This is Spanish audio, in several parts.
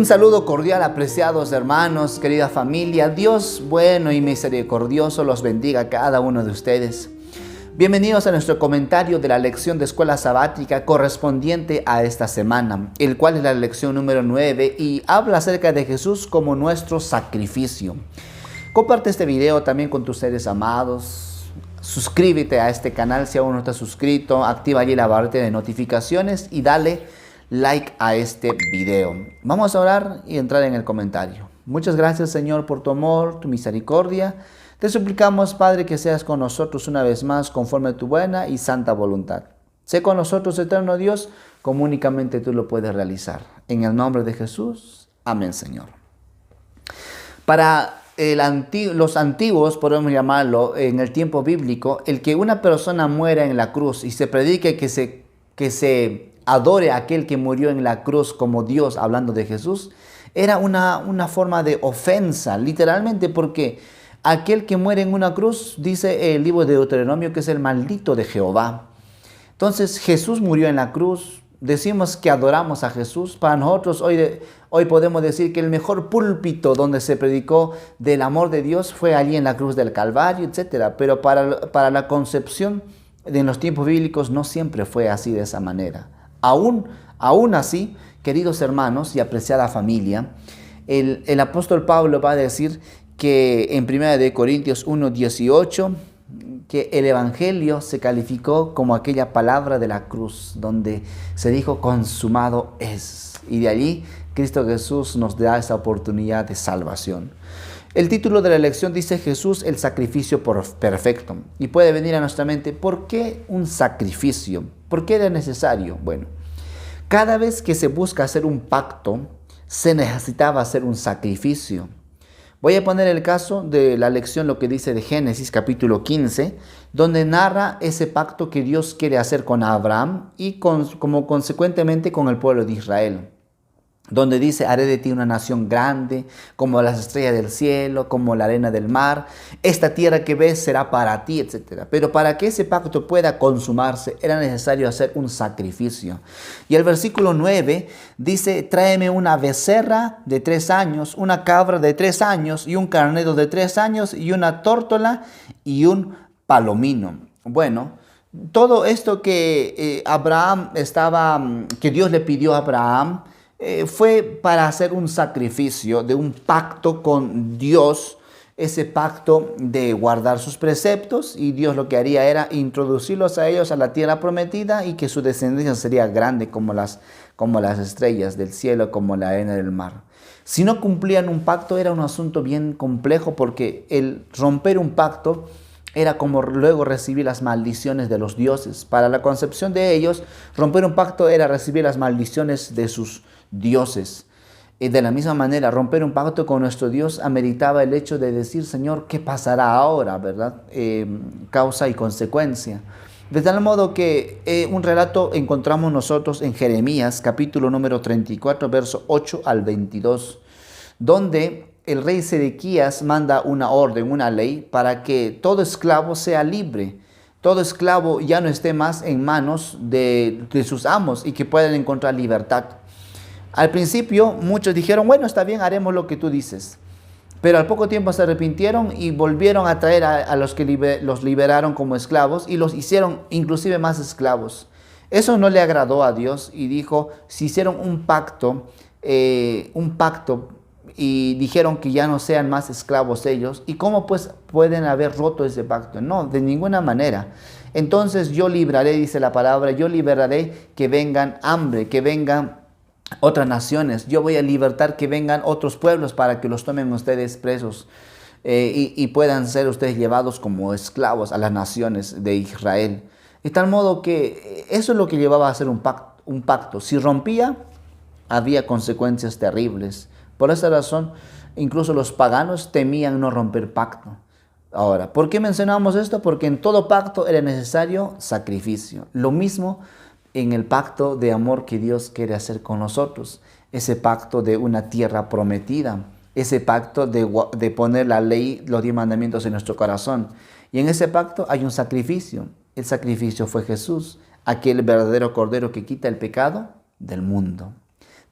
Un saludo cordial, apreciados hermanos, querida familia. Dios bueno y misericordioso los bendiga a cada uno de ustedes. Bienvenidos a nuestro comentario de la lección de escuela sabática correspondiente a esta semana, el cual es la lección número 9 y habla acerca de Jesús como nuestro sacrificio. Comparte este video también con tus seres amados. Suscríbete a este canal si aún no estás suscrito. Activa allí la barra de notificaciones y dale like a este video. Vamos a orar y entrar en el comentario. Muchas gracias, Señor, por tu amor, tu misericordia. Te suplicamos, Padre, que seas con nosotros una vez más conforme a tu buena y santa voluntad. Sé con nosotros, eterno Dios, como únicamente tú lo puedes realizar. En el nombre de Jesús. Amén, Señor. Para los antiguos, podemos llamarlo, en el tiempo bíblico, el que una persona muera en la cruz y se predique que se adore a aquel que murió en la cruz como Dios, hablando de Jesús, era una forma de ofensa, literalmente, porque aquel que muere en una cruz, dice el libro de Deuteronomio, que es el maldito de Jehová. Entonces Jesús murió en la cruz. Decimos que adoramos a Jesús. Para nosotros hoy podemos decir que el mejor púlpito donde se predicó del amor de Dios fue allí en la cruz del Calvario, etc. Pero para la concepción en los tiempos bíblicos no siempre fue así, de esa manera. Aún así, queridos hermanos y apreciada familia, el apóstol Pablo va a decir que en 1 Corintios 1:18, que el evangelio se calificó como aquella palabra de la cruz, donde se dijo consumado es. Y de allí Cristo Jesús nos da esa oportunidad de salvación. El título de la lección dice Jesús, el sacrificio perfecto. Y puede venir a nuestra mente, ¿por qué un sacrificio? ¿Por qué era necesario? Bueno, cada vez que se busca hacer un pacto, se necesitaba hacer un sacrificio. Voy a poner el caso de la lección, lo que dice de Génesis capítulo 15, donde narra ese pacto que Dios quiere hacer con Abraham y como consecuentemente con el pueblo de Israel. Donde dice, haré de ti una nación grande, como las estrellas del cielo, como la arena del mar. Esta tierra que ves será para ti, etc. Pero para que ese pacto pueda consumarse, era necesario hacer un sacrificio. Y el versículo 9 dice, tráeme una becerra de 3 años, una cabra de 3 años, y un carnero de 3 años, y una tórtola, y un palomino. Bueno, todo esto que que Dios le pidió a Abraham, fue para hacer un sacrificio de un pacto con Dios, ese pacto de guardar sus preceptos, y Dios lo que haría era introducirlos a ellos a la tierra prometida y que su descendencia sería grande como las estrellas del cielo, como la arena del mar. Si no cumplían un pacto era un asunto bien complejo, porque el romper un pacto era como luego recibir las maldiciones de los dioses. Para la concepción de ellos, romper un pacto era recibir las maldiciones de sus dioses. Y de la misma manera, romper un pacto con nuestro Dios ameritaba el hecho de decir, Señor, ¿qué pasará ahora? ¿Verdad? Causa y consecuencia. De tal modo que un relato encontramos nosotros en Jeremías, capítulo número 34, verso 8 al 22, donde el rey Sedequías manda una orden, una ley, para que todo esclavo sea libre. Todo esclavo ya no esté más en manos de sus amos y que puedan encontrar libertad. Al principio muchos dijeron, bueno, está bien, haremos lo que tú dices. Pero al poco tiempo se arrepintieron y volvieron a traer a los que los liberaron como esclavos y los hicieron inclusive más esclavos. Eso no le agradó a Dios y dijo, si hicieron un pacto y dijeron que ya no sean más esclavos ellos, ¿y cómo pues pueden haber roto ese pacto? No, de ninguna manera. Entonces yo libraré, dice la palabra, yo liberaré que vengan hambre, que vengan otras naciones. Yo voy a libertar que vengan otros pueblos para que los tomen ustedes presos y puedan ser ustedes llevados como esclavos a las naciones de Israel. De tal modo que eso es lo que llevaba a hacer un pacto. Si rompía, había consecuencias terribles. Por esa razón, incluso los paganos temían no romper pacto. Ahora, ¿por qué mencionamos esto? Porque en todo pacto era necesario sacrificio. Lo mismo en el pacto de amor que Dios quiere hacer con nosotros. Ese pacto de una tierra prometida. Ese pacto de poner la ley, los 10 mandamientos en nuestro corazón. Y en ese pacto hay un sacrificio. El sacrificio fue Jesús, aquel verdadero Cordero que quita el pecado del mundo.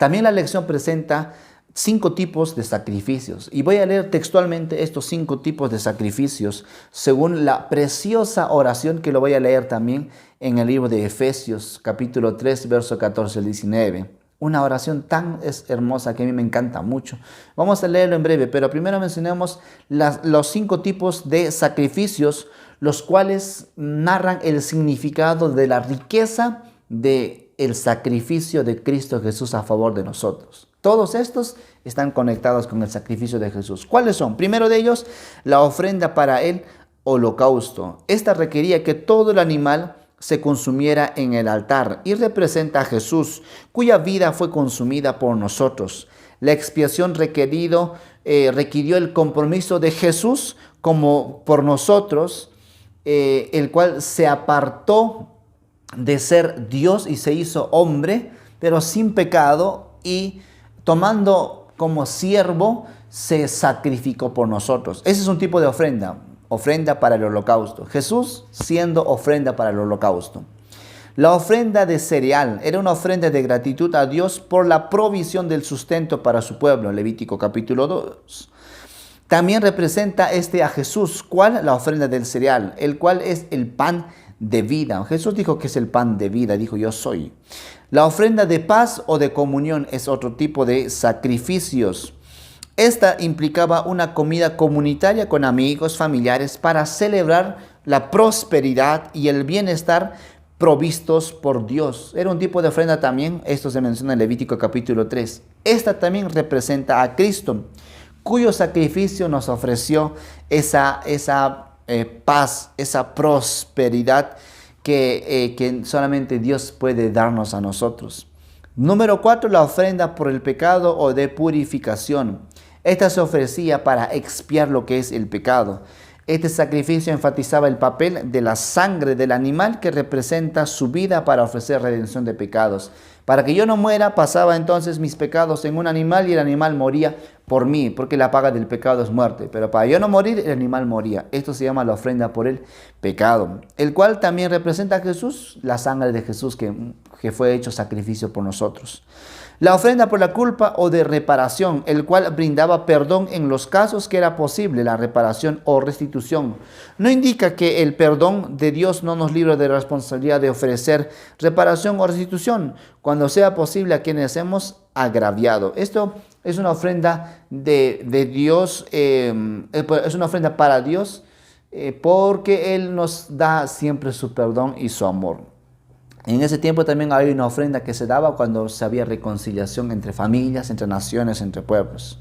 También la lección presenta 5 tipos de sacrificios. Y voy a leer textualmente estos 5 tipos de sacrificios según la preciosa oración que lo voy a leer también en el libro de Efesios, capítulo 3, verso 14 al 19. Una oración tan hermosa que a mí me encanta mucho. Vamos a leerlo en breve, pero primero mencionemos los 5 tipos de sacrificios, los cuales narran el significado de la riqueza del sacrificio de Cristo Jesús a favor de nosotros. Todos estos están conectados con el sacrificio de Jesús. ¿Cuáles son? Primero de ellos, la ofrenda para el holocausto. Esta requería que todo el animal se consumiera en el altar y representa a Jesús, cuya vida fue consumida por nosotros. La expiación requirió el compromiso de Jesús como por nosotros, el cual se apartó de ser Dios y se hizo hombre, pero sin pecado, y tomando como siervo se sacrificó por nosotros. Ese es un tipo de ofrenda para el holocausto. Jesús siendo ofrenda para el holocausto. La ofrenda de cereal era una ofrenda de gratitud a Dios por la provisión del sustento para su pueblo, Levítico capítulo 2. También representa a Jesús, ¿cuál? La ofrenda del cereal, el cual es el pan de vida. Jesús dijo que es el pan de vida, dijo yo soy. La ofrenda de paz o de comunión es otro tipo de sacrificios. Esta implicaba una comida comunitaria con amigos, familiares, para celebrar la prosperidad y el bienestar provistos por Dios. Era un tipo de ofrenda también, esto se menciona en Levítico capítulo 3. Esta también representa a Cristo, cuyo sacrificio nos ofreció esa paz, esa prosperidad que solamente Dios puede darnos a nosotros. Número 4, la ofrenda por el pecado o de purificación. Esta se ofrecía para expiar lo que es el pecado. Este sacrificio enfatizaba el papel de la sangre del animal que representa su vida para ofrecer redención de pecados. Para que yo no muera, pasaba entonces mis pecados en un animal y el animal moría por mí, porque la paga del pecado es muerte. Pero para yo no morir, el animal moría. Esto se llama la ofrenda por el pecado, el cual también representa a Jesús, la sangre de Jesús que fue hecho sacrificio por nosotros. La ofrenda por la culpa o de reparación, el cual brindaba perdón en los casos que era posible la reparación o restitución. No indica que el perdón de Dios no nos libre de la responsabilidad de ofrecer reparación o restitución cuando sea posible a quienes hemos agraviado. Esto es una ofrenda de Dios, es una ofrenda para Dios porque Él nos da siempre su perdón y su amor. En ese tiempo también había una ofrenda que se daba cuando se había reconciliación entre familias, entre naciones, entre pueblos.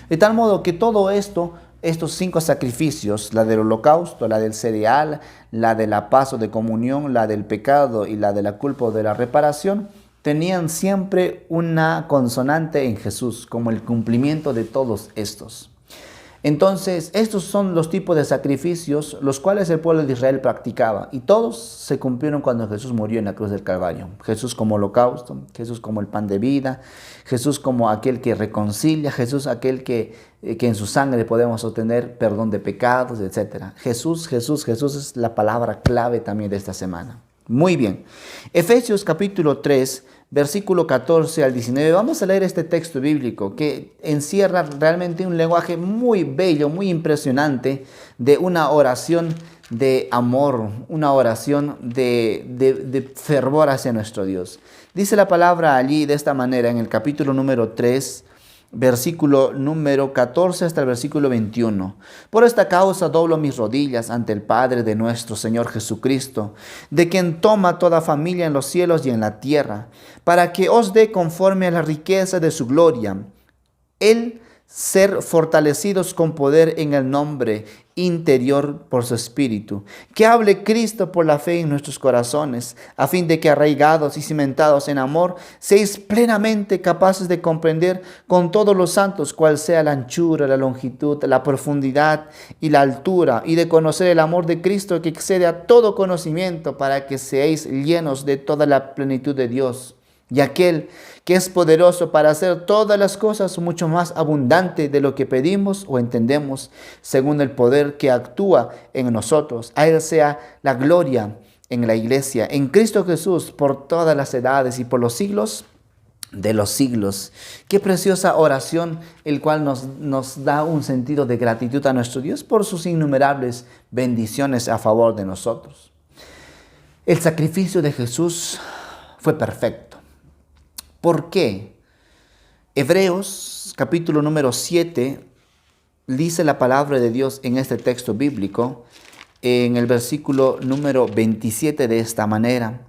De tal modo que todo esto, estos 5 sacrificios, la del holocausto, la del cereal, la de la paz o de comunión, la del pecado y la de la culpa o de la reparación, tenían siempre una consonante en Jesús, como el cumplimiento de todos estos. Entonces, estos son los tipos de sacrificios los cuales el pueblo de Israel practicaba, y todos se cumplieron cuando Jesús murió en la cruz del Calvario. Jesús como holocausto, Jesús como el pan de vida, Jesús como aquel que reconcilia, Jesús aquel que en su sangre podemos obtener perdón de pecados, etc. Jesús es la palabra clave también de esta semana. Muy bien. Efesios capítulo 3, versículo 14 al 19. Vamos a leer este texto bíblico que encierra realmente un lenguaje muy bello, muy impresionante, de una oración de amor, una oración de fervor hacia nuestro Dios. Dice la palabra allí de esta manera en el capítulo número 3, versículo número 14 hasta el versículo 21. Por esta causa doblo mis rodillas ante el Padre de nuestro Señor Jesucristo, de quien toma toda familia en los cielos y en la tierra, para que os dé conforme a la riqueza de su gloria, el ser fortalecidos con poder en el nombre interior por su Espíritu. Que hable Cristo por la fe en nuestros corazones, a fin de que arraigados y cimentados en amor, seáis plenamente capaces de comprender con todos los santos cuál sea la anchura, la longitud, la profundidad y la altura, y de conocer el amor de Cristo que excede a todo conocimiento, para que seáis llenos de toda la plenitud de Dios. Y aquel que es poderoso para hacer todas las cosas mucho más abundante de lo que pedimos o entendemos, según el poder que actúa en nosotros. A Él sea la gloria en la iglesia, en Cristo Jesús, por todas las edades y por los siglos de los siglos. Qué preciosa oración, el cual nos da un sentido de gratitud a nuestro Dios por sus innumerables bendiciones a favor de nosotros. El sacrificio de Jesús fue perfecto. ¿Por qué? Hebreos capítulo número 7 dice la palabra de Dios en este texto bíblico, en el versículo número 27 de esta manera: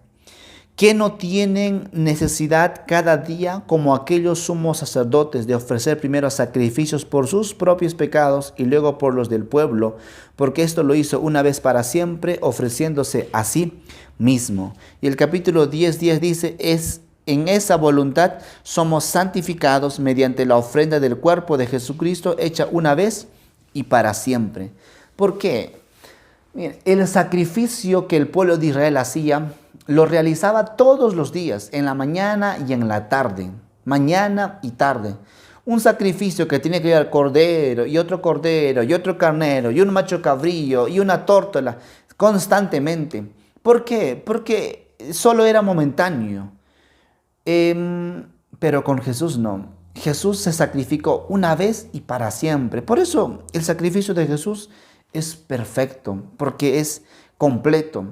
que no tienen necesidad cada día, como aquellos sumos sacerdotes, de ofrecer primero sacrificios por sus propios pecados y luego por los del pueblo, porque esto lo hizo una vez para siempre, ofreciéndose a sí mismo. Y el capítulo 10:10 dice: en esa voluntad somos santificados mediante la ofrenda del cuerpo de Jesucristo, hecha una vez y para siempre. ¿Por qué? Miren, el sacrificio que el pueblo de Israel hacía lo realizaba todos los días, en la mañana y en la tarde, mañana y tarde. Un sacrificio que tenía que llevar cordero y otro carnero y un macho cabrillo y una tórtola constantemente. ¿Por qué? Porque solo era momentáneo. Pero con Jesús no. Jesús se sacrificó una vez y para siempre. Por eso el sacrificio de Jesús es perfecto, porque es completo.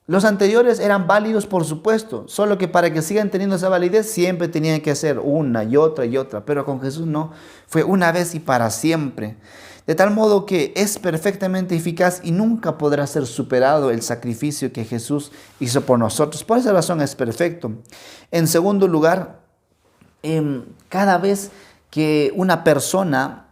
Los anteriores eran válidos, por supuesto, solo que para que sigan teniendo esa validez siempre tenían que hacer una y otra, pero con Jesús no, fue una vez y para siempre. De tal modo que es perfectamente eficaz y nunca podrá ser superado el sacrificio que Jesús hizo por nosotros. Por esa razón es perfecto. En segundo lugar, cada vez que una persona,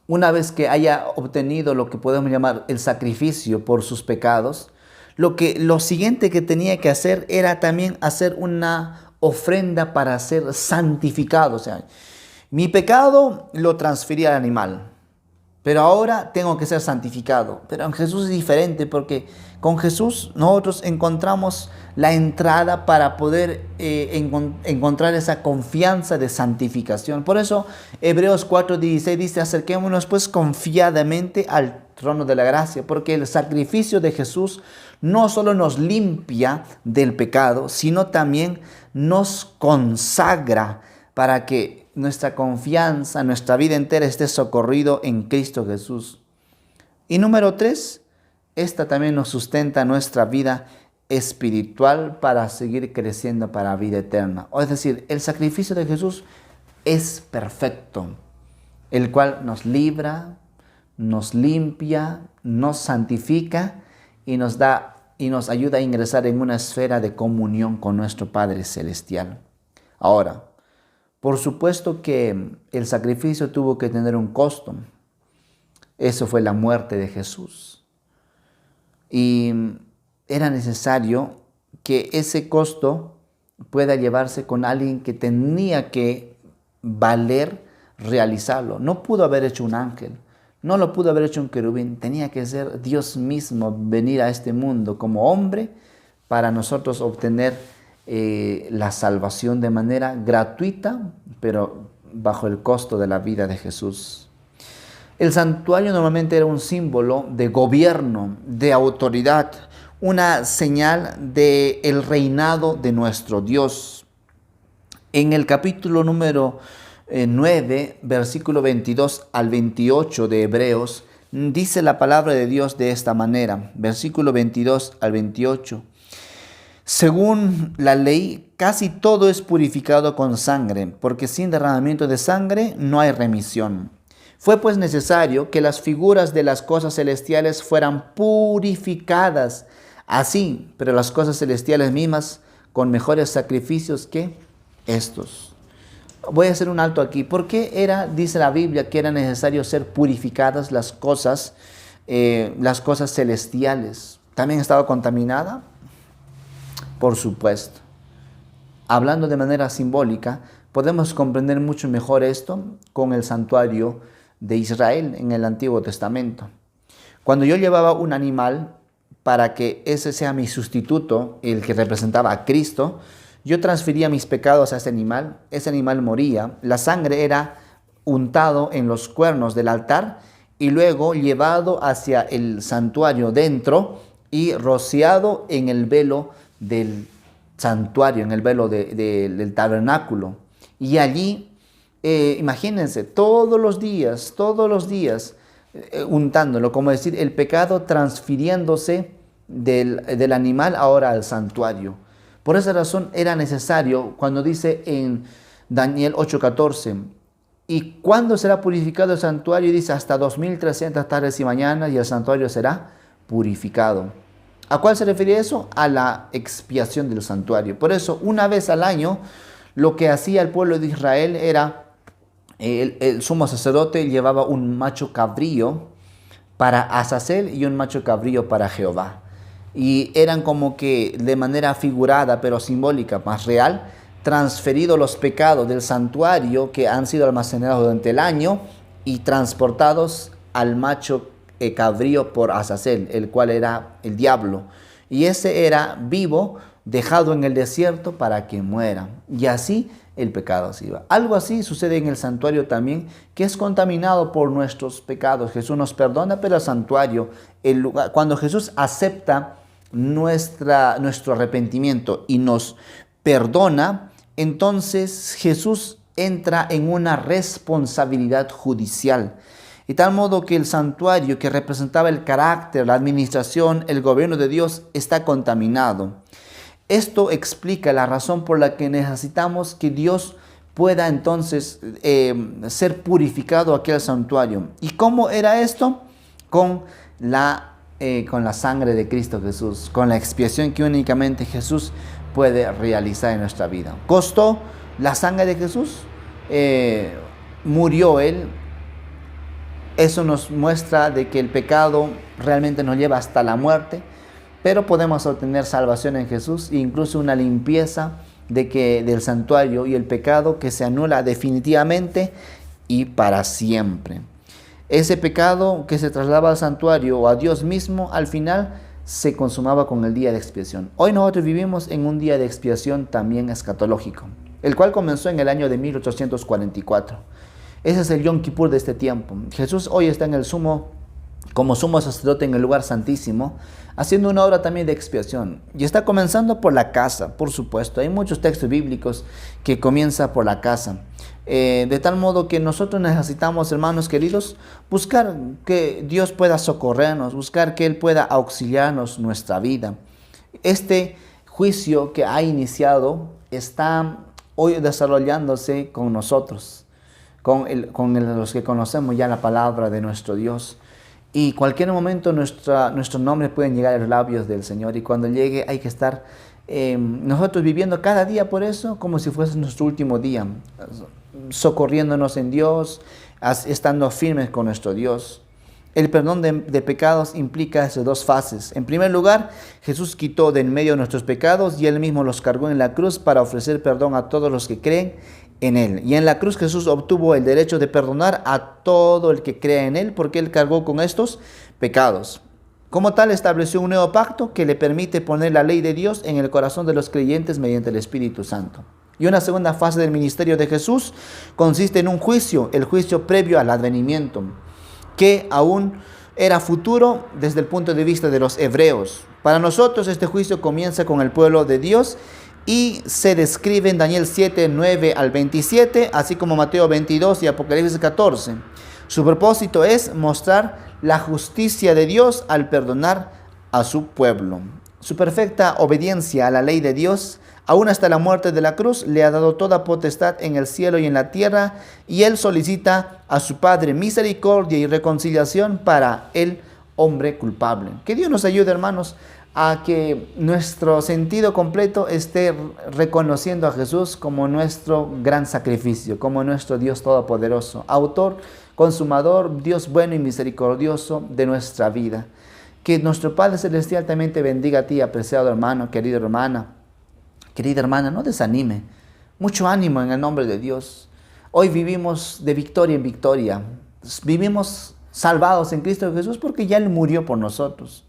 una vez que haya obtenido lo que podemos llamar el sacrificio por sus pecados, lo siguiente que tenía que hacer era también hacer una ofrenda para ser santificado. O sea, mi pecado lo transferí al animal, pero ahora tengo que ser santificado. Pero en Jesús es diferente, porque con Jesús nosotros encontramos la entrada para poder encontrar esa confianza de santificación. Por eso Hebreos 4:16 dice: acerquémonos pues confiadamente al trono de la gracia, porque el sacrificio de Jesús no solo nos limpia del pecado, sino también nos consagra para que nuestra confianza, nuestra vida entera esté socorrido en Cristo Jesús. Y número 3, esta también nos sustenta nuestra vida espiritual para seguir creciendo para la vida eterna. Es decir, el sacrificio de Jesús es perfecto, el cual nos libra, nos limpia, nos santifica y nos ayuda a ingresar en una esfera de comunión con nuestro Padre Celestial. Ahora, por supuesto que el sacrificio tuvo que tener un costo. Eso fue la muerte de Jesús. Y era necesario que ese costo pueda llevarse con alguien que tenía que valer realizarlo. No pudo haber hecho un ángel, no lo pudo haber hecho un querubín. Tenía que ser Dios mismo venir a este mundo como hombre para nosotros obtener la salvación de manera gratuita, pero bajo el costo de la vida de Jesús. El santuario normalmente era un símbolo de gobierno, de autoridad, una señal del reinado de nuestro Dios. En el capítulo número 9, versículo 22 al 28 de Hebreos, dice la palabra de Dios de esta manera, versículo 22 al 28. Según la ley, casi todo es purificado con sangre, porque sin derramamiento de sangre no hay remisión. Fue pues necesario que las figuras de las cosas celestiales fueran purificadas así, pero las cosas celestiales mismas con mejores sacrificios que estos. Voy a hacer un alto aquí. ¿Por qué dice la Biblia que era necesario ser purificadas las cosas celestiales? ¿También estaba contaminada? Por supuesto. Hablando de manera simbólica, podemos comprender mucho mejor esto con el santuario de Israel en el Antiguo Testamento. Cuando yo llevaba un animal para que ese sea mi sustituto, el que representaba a Cristo, yo transfería mis pecados a ese animal moría, la sangre era untado en los cuernos del altar y luego llevado hacia el santuario dentro y rociado en el velo del santuario, en el velo del tabernáculo. Y allí, imagínense, todos los días, untándolo, como decir, el pecado transfiriéndose del animal ahora al santuario. Por esa razón era necesario, cuando dice en Daniel 8:14, ¿y cuándo será purificado el santuario? Y dice, hasta 2300 tardes y mañanas, y el santuario será purificado. ¿A cuál se refiere eso? A la expiación del santuario. Por eso, una vez al año, lo que hacía el pueblo de Israel era, el sumo sacerdote llevaba un macho cabrío para Azazel y un macho cabrío para Jehová. Y eran como que de manera figurada, pero simbólica, más real, transferido los pecados del santuario que han sido almacenados durante el año y transportados al macho cabrío por Azazel, el cual era el diablo. Y ese era vivo, dejado en el desierto para que muera. Y así el pecado se iba. Algo así sucede en el santuario también, que es contaminado por nuestros pecados. Jesús nos perdona, pero el santuario, el lugar, cuando Jesús acepta nuestro arrepentimiento y nos perdona, entonces Jesús entra en una responsabilidad judicial. De tal modo que el santuario, que representaba el carácter, la administración, el gobierno de Dios, está contaminado. Esto explica la razón por la que necesitamos que Dios pueda entonces ser purificado aquel santuario. ¿Y cómo era esto? Con la sangre de Cristo Jesús, con la expiación que únicamente Jesús puede realizar en nuestra vida. ¿Costó la sangre de Jesús? Murió Él. Eso nos muestra de que el pecado realmente nos lleva hasta la muerte, pero podemos obtener salvación en Jesús e incluso una limpieza del santuario y el pecado que se anula definitivamente y para siempre. Ese pecado que se trasladaba al santuario o a Dios mismo, al final se consumaba con el día de expiación. Hoy nosotros vivimos en un día de expiación también escatológico, el cual comenzó en el año de 1844. Ese es el Yom Kippur de este tiempo. Jesús hoy está como sumo sacerdote en el lugar santísimo, haciendo una obra también de expiación. Y está comenzando por la casa, por supuesto. Hay muchos textos bíblicos que comienzan por la casa. De tal modo que nosotros necesitamos, hermanos queridos, buscar que Dios pueda socorrernos, buscar que Él pueda auxiliarnos nuestra vida. Este juicio que ha iniciado está hoy desarrollándose con nosotros, con los que conocemos ya la palabra de nuestro Dios. Y cualquier momento nuestro nombre puede llegar a los labios del Señor. Y cuando llegue hay que estar nosotros viviendo cada día por eso como si fuese nuestro último día, socorriéndonos en Dios, estando firmes con nuestro Dios. El perdón de pecados implica esas dos fases. En primer lugar, Jesús quitó de en medio nuestros pecados y Él mismo los cargó en la cruz para ofrecer perdón a todos los que creen en Él. Y en la cruz Jesús obtuvo el derecho de perdonar a todo el que crea en Él, porque Él cargó con estos pecados. Como tal, estableció un nuevo pacto que le permite poner la ley de Dios en el corazón de los creyentes mediante el Espíritu Santo. Y una segunda fase del ministerio de Jesús consiste en un juicio, el juicio previo al advenimiento, que aún era futuro desde el punto de vista de los hebreos. Para nosotros este juicio comienza con el pueblo de Dios y se describe en Daniel 7, 9 al 27, así como Mateo 22 y Apocalipsis 14. Su propósito es mostrar la justicia de Dios al perdonar a su pueblo. Su perfecta obediencia a la ley de Dios, aún hasta la muerte de la cruz, le ha dado toda potestad en el cielo y en la tierra, y Él solicita a su Padre misericordia y reconciliación para el hombre culpable. Que Dios nos ayude, hermanos, a que nuestro sentido completo esté reconociendo a Jesús como nuestro gran sacrificio, como nuestro Dios todopoderoso, autor, consumador, Dios bueno y misericordioso de nuestra vida. Que nuestro Padre Celestial también te bendiga a ti, apreciado hermano, querida hermana, no desanime. Mucho ánimo en el nombre de Dios. Hoy vivimos de victoria en victoria. Vivimos salvados en Cristo Jesús porque ya Él murió por nosotros.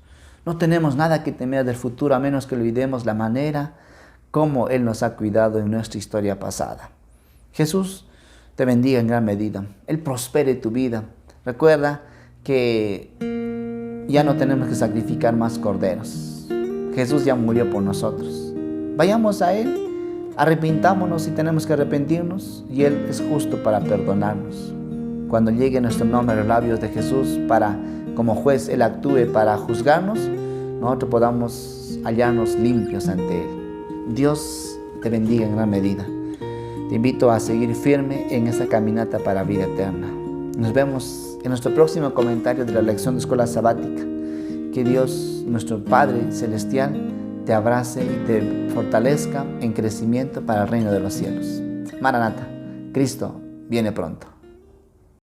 No tenemos nada que temer del futuro a menos que olvidemos la manera como Él nos ha cuidado en nuestra historia pasada. Jesús te bendiga en gran medida. Él prospere tu vida. Recuerda que ya no tenemos que sacrificar más corderos. Jesús ya murió por nosotros. Vayamos a Él, arrepintámonos si tenemos que arrepentirnos, y Él es justo para perdonarnos. Cuando llegue nuestro nombre a los labios de Jesús, para como juez Él actúe para juzgarnos, nosotros podamos hallarnos limpios ante Él. Dios te bendiga en gran medida. Te invito a seguir firme en esta caminata para vida eterna. Nos vemos en nuestro próximo comentario de la lección de escuela sabática. Que Dios, nuestro Padre Celestial, te abrace y te fortalezca en crecimiento para el reino de los cielos. Maranata, Cristo viene pronto.